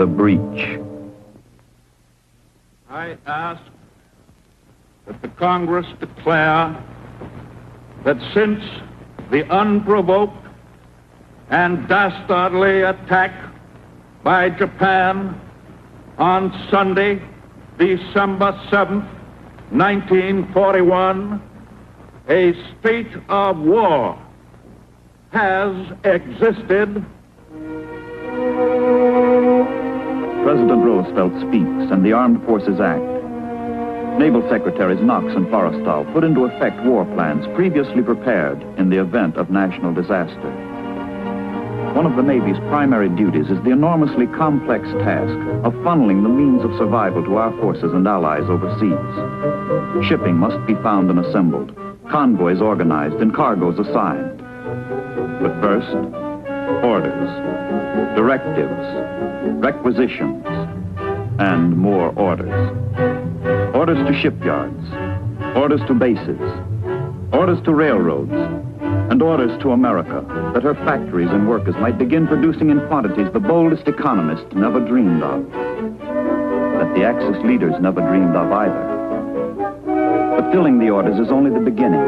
the breach. I ask that the Congress declare that since the unprovoked and dastardly attack by Japan on Sunday, December 7th, 1941, a state of war has existed. President Roosevelt speaks and the Armed Forces Act. Naval Secretaries Knox and Forrestal put into effect war plans previously prepared in the event of national disaster. One of the Navy's primary duties is the enormously complex task of funneling the means of survival to our forces and allies overseas. Shipping must be found and assembled, convoys organized, and cargoes assigned. But first, orders, directives, requisitions, and more orders. Orders to shipyards, orders to bases, orders to railroads, and orders to America that her factories and workers might begin producing in quantities the boldest economists never dreamed of, that the Axis leaders never dreamed of either. Fulfilling the orders is only the beginning.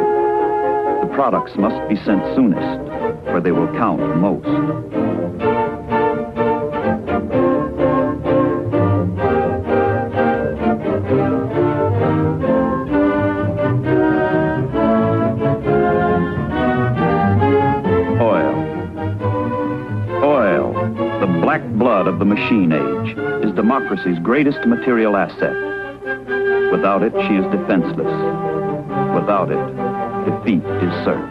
The products must be sent soonest, where they will count most. Of the machine age is democracy's greatest material asset. Without it, she is defenseless. Without it, defeat is certain.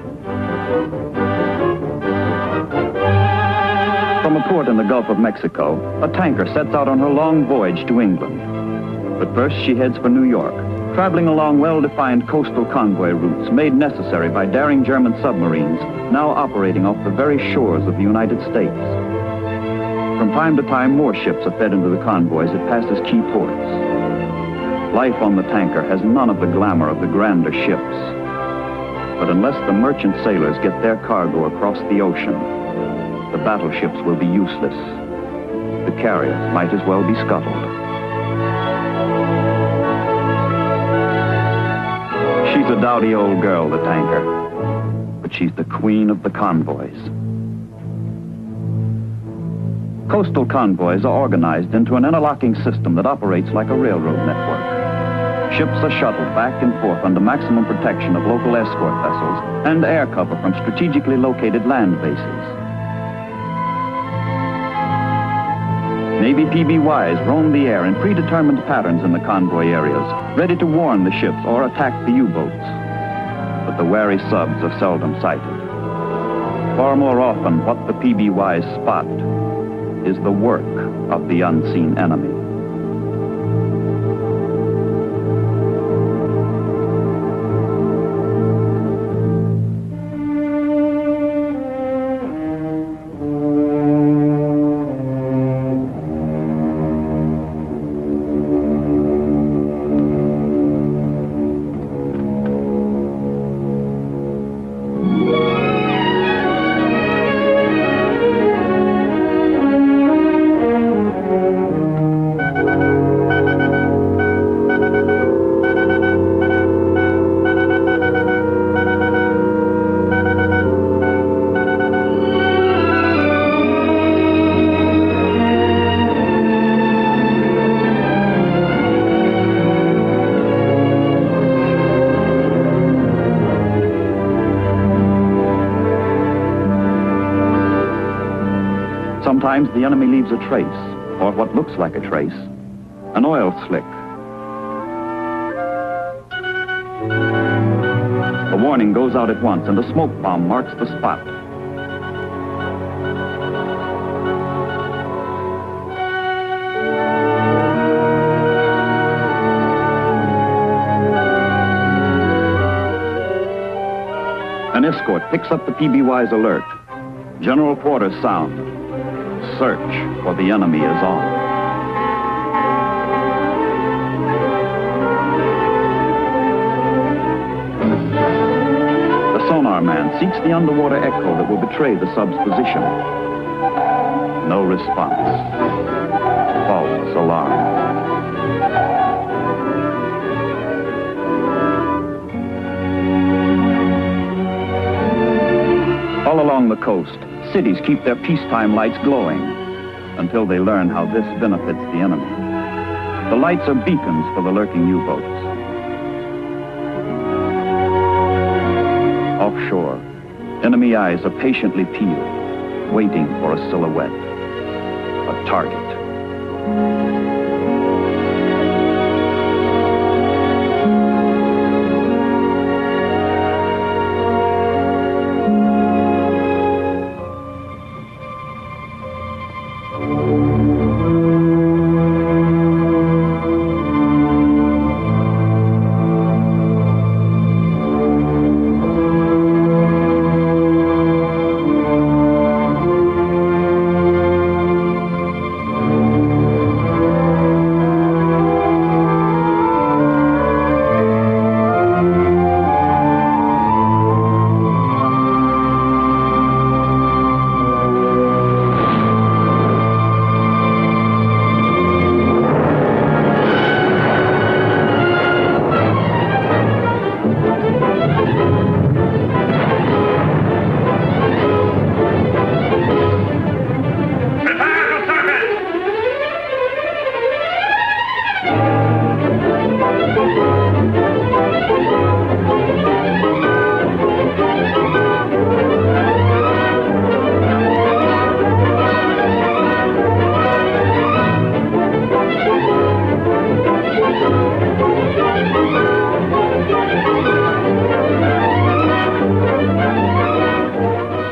From a port in the Gulf of Mexico, a tanker sets out on her long voyage to England. But first she heads for New York, traveling along well-defined coastal convoy routes made necessary by daring German submarines now operating off the very shores of the United States. From time to time, more ships are fed into the convoys it passes key ports. Life on the tanker has none of the glamour of the grander ships. But unless the merchant sailors get their cargo across the ocean, the battleships will be useless. The carriers might as well be scuttled. She's a dowdy old girl, the tanker, but she's the queen of the convoys. Coastal convoys are organized into an interlocking system that operates like a railroad network. Ships are shuttled back and forth under maximum protection of local escort vessels and air cover from strategically located land bases. Navy PBYs roam the air in predetermined patterns in the convoy areas, ready to warn the ships or attack the U-boats. But the wary subs are seldom sighted. Far more often, what the PBYs spot is the work of the unseen enemy. Sometimes the enemy leaves a trace, or what looks like a trace, an oil slick. A warning goes out at once, and a smoke bomb marks the spot. An escort picks up the PBY's alert. General quarters sound. Search for the enemy is on. The sonar man seeks the underwater echo that will betray the sub's position. No response. coast, cities keep their peacetime lights glowing until they learn how this benefits the enemy. The lights are beacons for the lurking U-boats. Offshore, enemy eyes are patiently peeled, waiting for a silhouette, a target.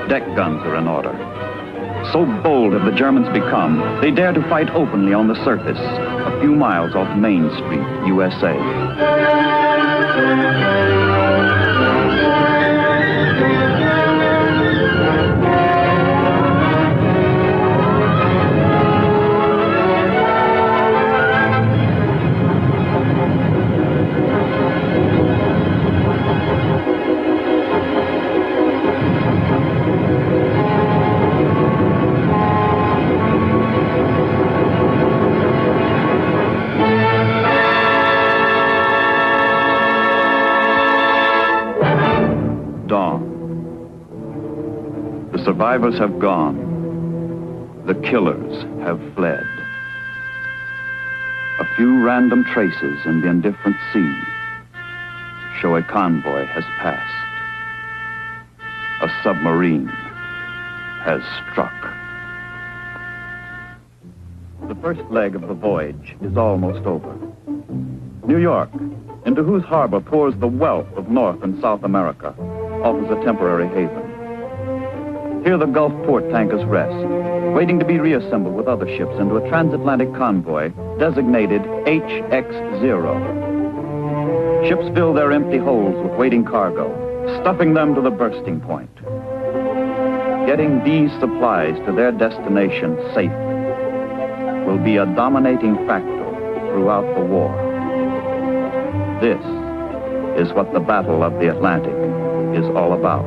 Deck guns are in order. So bold have the Germans become, they dare to fight openly on the surface, a few miles off Main Street, USA. Dawn. The survivors have gone. The killers have fled. A few random traces in the indifferent sea show a convoy has passed. A submarine has struck. The first leg of the voyage is almost over. New York, into whose harbor pours the wealth of North and South America, offers a temporary haven. Here the Gulf port tankers rest, waiting to be reassembled with other ships into a transatlantic convoy designated HX-0. Ships fill their empty holds with waiting cargo, stuffing them to the bursting point. Getting these supplies to their destination safely will be a dominating factor throughout the war. This is what the Battle of the Atlantic is all about.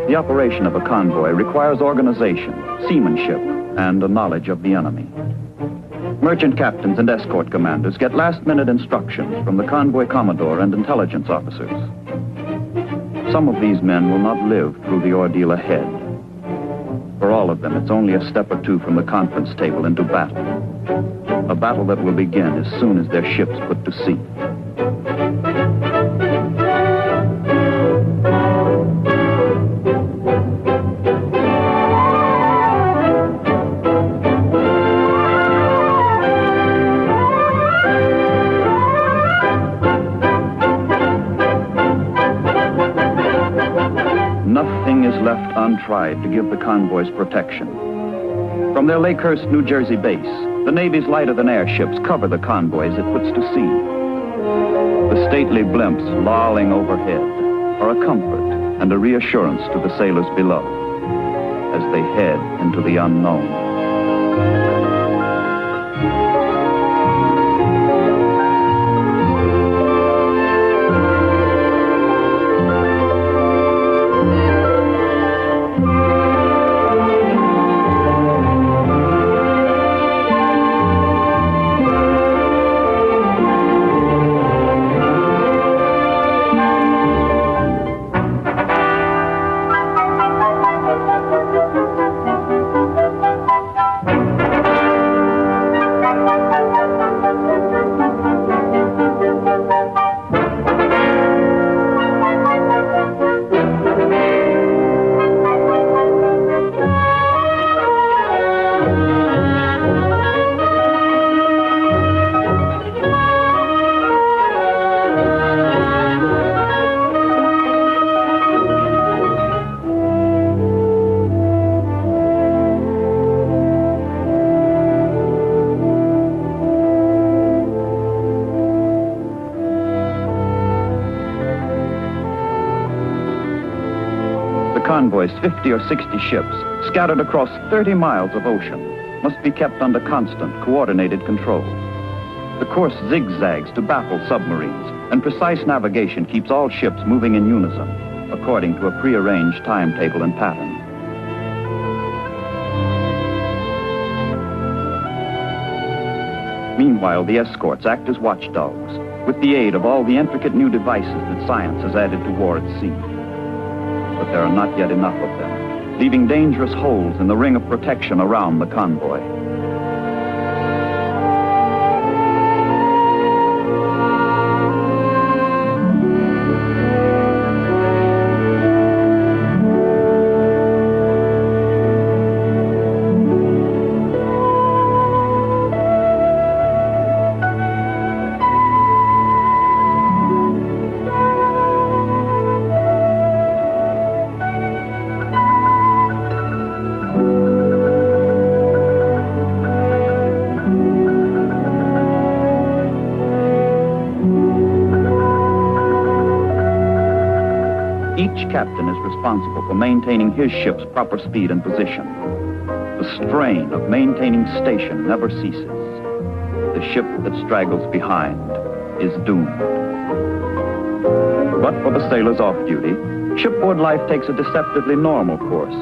The operation of a convoy requires organization, seamanship, and a knowledge of the enemy. Merchant captains and escort commanders get last-minute instructions from the convoy commodore and intelligence officers. Some of these men will not live through the ordeal ahead. For all of them, it's only a step or two from the conference table into battle. A battle that will begin as soon as their ships put to sea. Nothing is left untried to give the convoys protection. From their Lakehurst, New Jersey base, the Navy's lighter-than-air ships cover the convoys it puts to sea. The stately blimps lolling overhead are a comfort and a reassurance to the sailors below as they head into the unknown. The convoy's 50 or 60 ships, scattered across 30 miles of ocean, must be kept under constant, coordinated control. The course zigzags to baffle submarines, and precise navigation keeps all ships moving in unison, according to a prearranged timetable and pattern. Meanwhile, the escorts act as watchdogs, with the aid of all the intricate new devices that science has added to war at sea. But there are not yet enough of them, leaving dangerous holes in the ring of protection around the convoy. Each captain is responsible for maintaining his ship's proper speed and position. The strain of maintaining station never ceases. The ship that straggles behind is doomed. But for the sailors off duty, shipboard life takes a deceptively normal course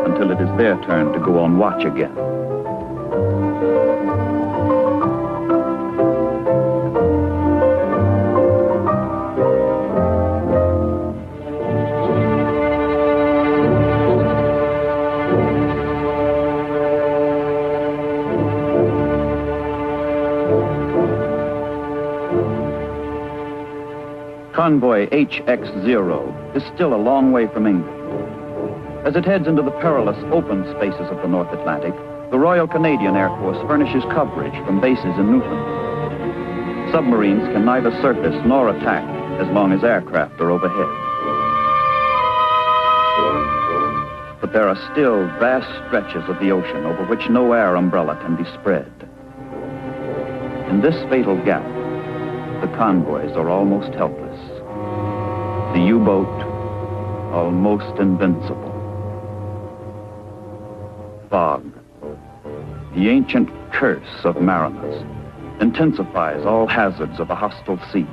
until it is their turn to go on watch again. Convoy HX0 is still a long way from England. As it heads into the perilous open spaces of the North Atlantic, the Royal Canadian Air Force furnishes coverage from bases in Newfoundland. Submarines can neither surface nor attack as long as aircraft are overhead. But there are still vast stretches of the ocean over which no air umbrella can be spread. In this fatal gap, the convoys are almost helpless. The U-boat, almost invincible. Fog, the ancient curse of mariners, intensifies all hazards of a hostile sea.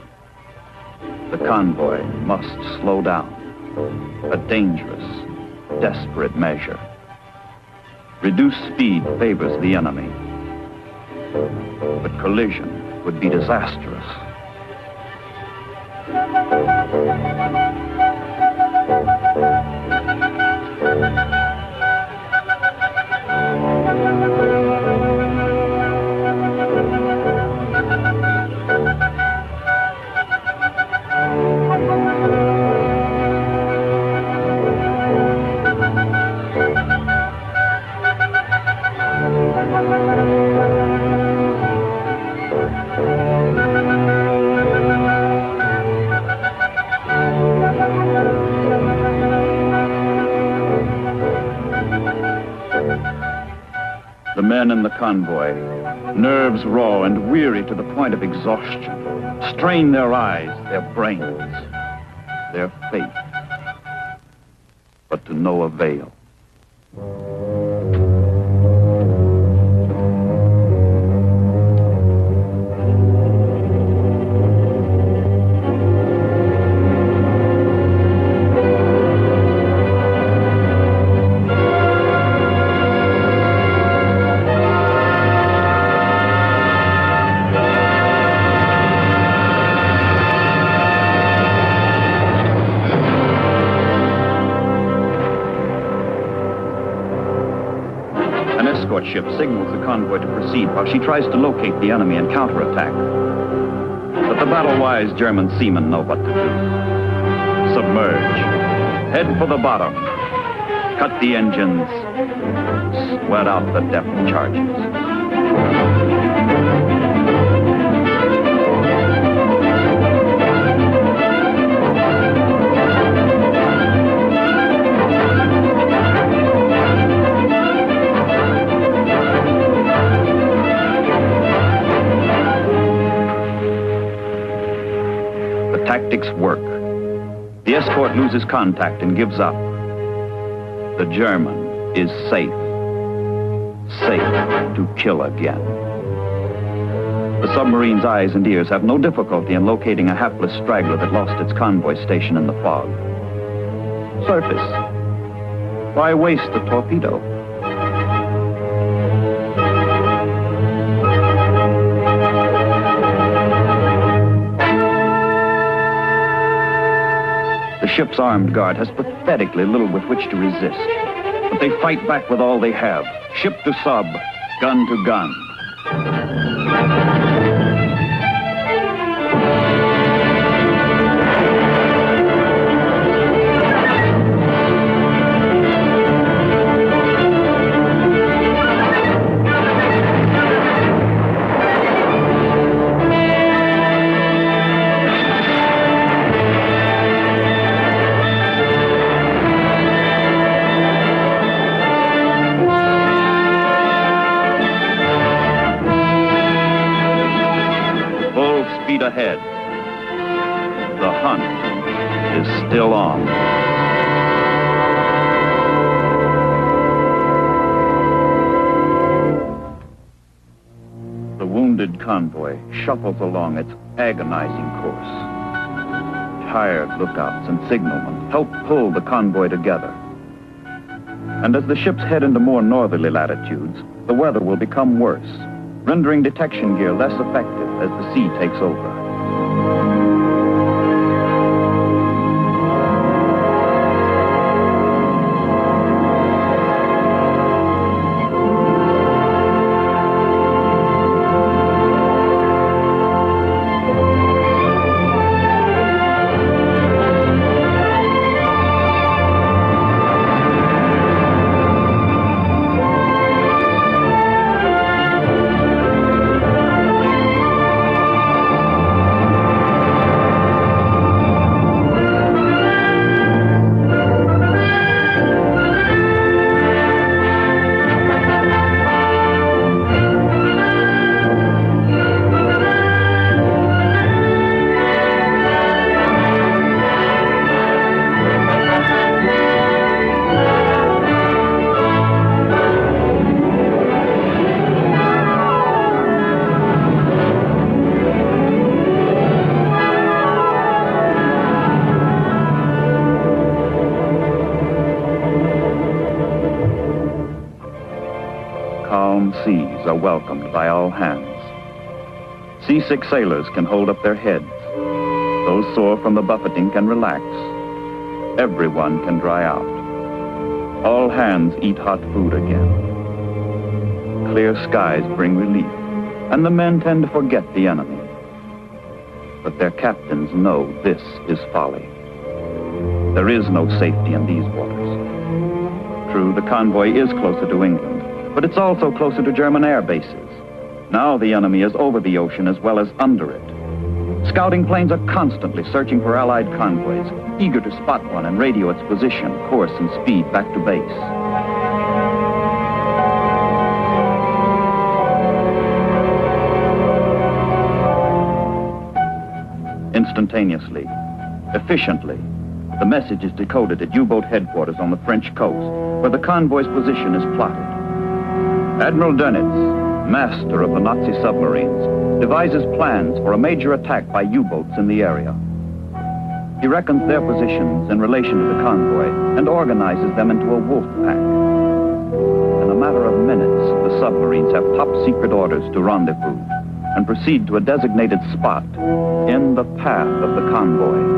The convoy must slow down. A dangerous, desperate measure. Reduced speed favors the enemy, but collision would be disastrous. The men in the convoy, nerves raw and weary to the point of exhaustion, strain their eyes, their brains, their faith, but to no avail. Ship signals the convoy to proceed while she tries to locate the enemy and counterattack. But the battle-wise German seamen know what to do. Submerge. Head for the bottom. Cut the engines. Sweat out the depth charges. Tactics work. The escort loses contact and gives up. The German is safe. Safe to kill again. The submarine's eyes and ears have no difficulty in locating a hapless straggler that lost its convoy station in the fog. Surface. Why waste the torpedo? The ship's armed guard has pathetically little with which to resist. But they fight back with all they have. Ship to sub, gun to gun. Ahead. The hunt is still on. The wounded convoy shuffles along its agonizing course. Tired lookouts and signalmen help pull the convoy together. And as the ships head into more northerly latitudes, the weather will become worse, rendering detection gear less effective as the sea takes over. Calm seas are welcomed by all hands. Seasick sailors can hold up their heads. Those sore from the buffeting can relax. Everyone can dry out. All hands eat hot food again. Clear skies bring relief, and the men tend to forget the enemy. But their captains know this is folly. There is no safety in these waters. True, the convoy is closer to England, but it's also closer to German air bases. Now the enemy is over the ocean as well as under it. Scouting planes are constantly searching for Allied convoys, eager to spot one and radio its position, course, and speed back to base. Instantaneously, efficiently, the message is decoded at U-boat headquarters on the French coast, where the convoy's position is plotted. Admiral Dönitz, master of the Nazi submarines, devises plans for a major attack by U-boats in the area. He reckons their positions in relation to the convoy and organizes them into a wolf pack. In a matter of minutes, the submarines have top-secret orders to rendezvous and proceed to a designated spot in the path of the convoy.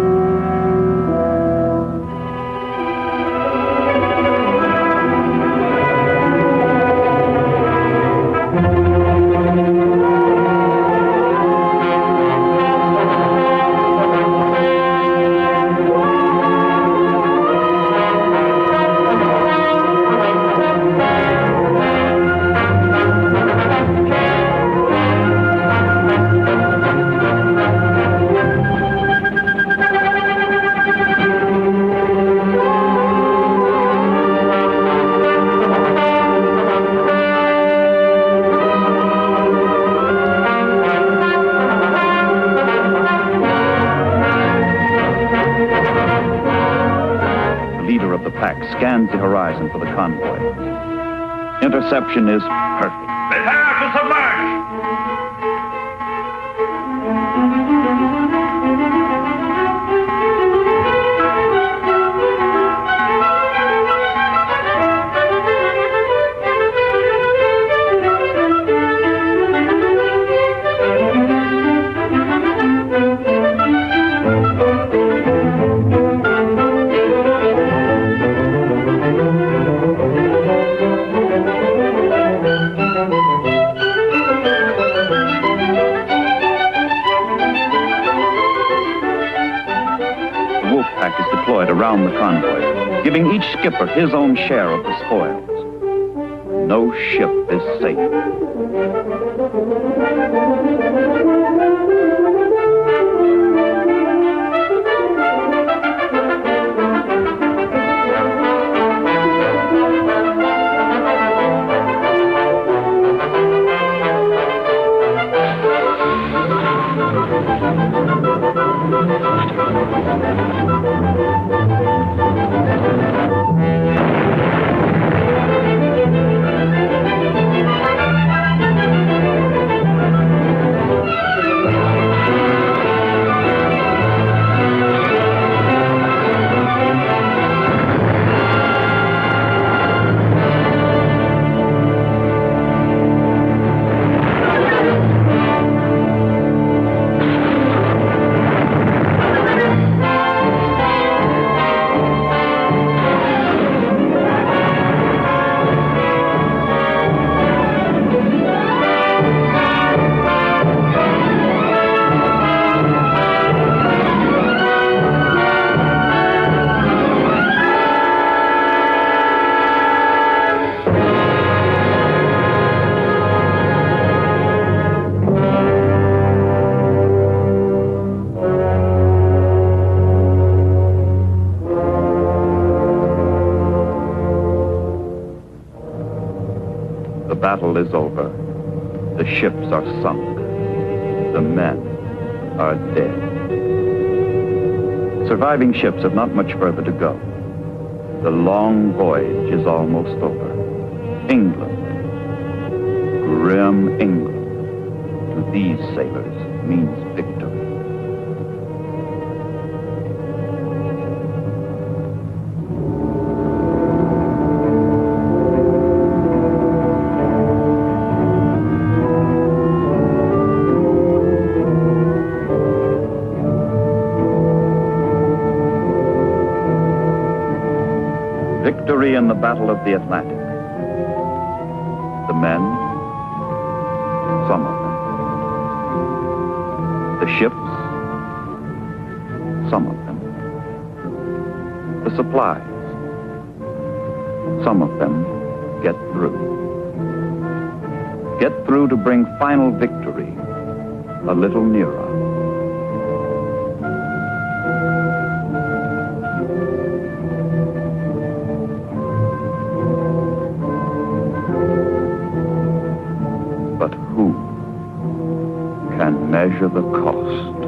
of the pack scans the horizon for the convoy. Interception is perfect. Prepare to submerge! Around the convoy, giving each skipper his own share of the spoils. No ship is safe. The battle is over. The ships are sunk. The men are dead. Surviving ships have not much further to go. The long voyage is almost over. England, grim England, to these sailors means victory. Victory in the Battle of the Atlantic. The men, some of them. The ships, some of them. The supplies, some of them get through. Get through to bring final victory a little nearer. But who can measure the cost?